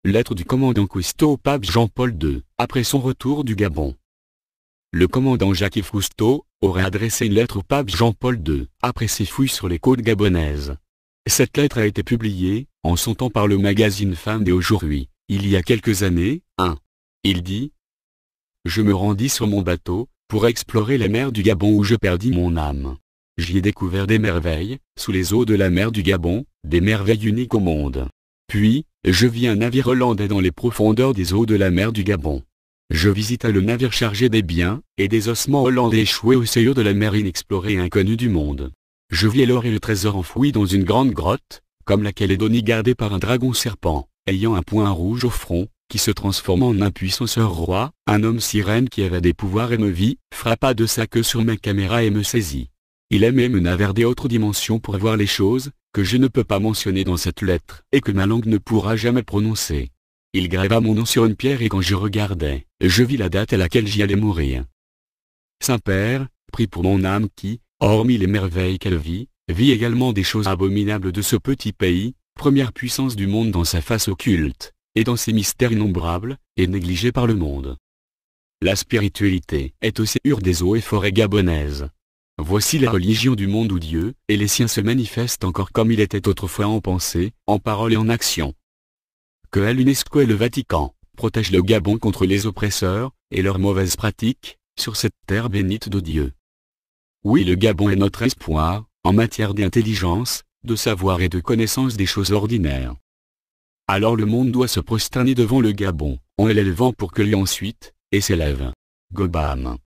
Lettre du commandant Cousteau au pape Jean-Paul II, après son retour du Gabon. Le commandant Jacques-Yves Cousteau aurait adressé une lettre au pape Jean-Paul II, après ses fouilles sur les côtes gabonaises. Cette lettre a été publiée, en son temps par le magazine Femme d'aujourd'hui, il y a quelques années. Il dit « Je me rendis sur mon bateau, pour explorer les mers du Gabon où je perdis mon âme. J'y ai découvert des merveilles, sous les eaux de la mer du Gabon, des merveilles uniques au monde. Puis, je vis un navire hollandais dans les profondeurs des eaux de la mer du Gabon. Je visita le navire chargé des biens, et des ossements hollandais échoués au seuil de la mer inexplorée et inconnue du monde. Je vis l'or et le trésor enfoui dans une grande grotte, comme la Calédonie gardée par un dragon serpent, ayant un point rouge au front, qui se transforma en un puissant roi, un homme sirène qui avait des pouvoirs et me vit, frappa de sa queue sur ma caméra et me saisit. Il aimait me mena vers des autres dimensions pour voir les choses, que je ne peux pas mentionner dans cette lettre, et que ma langue ne pourra jamais prononcer. Il gravea mon nom sur une pierre et quand je regardai, je vis la date à laquelle j'y allais mourir. Saint-Père, prie pour mon âme qui, hormis les merveilles qu'elle vit également des choses abominables de ce petit pays, première puissance du monde dans sa face occulte, et dans ses mystères innombrables, et négligé par le monde. La spiritualité est au séjour des eaux et forêts gabonaises. Voici la religion du monde où Dieu et les siens se manifestent encore comme il était autrefois en pensée, en parole et en action. Que l'UNESCO et le Vatican protègent le Gabon contre les oppresseurs et leurs mauvaises pratiques, sur cette terre bénite de Dieu. Oui, le Gabon est notre espoir, en matière d'intelligence, de savoir et de connaissance des choses ordinaires. Alors le monde doit se prosterner devant le Gabon, en l'élevant pour que lui ensuite, et s'élève. Gobam.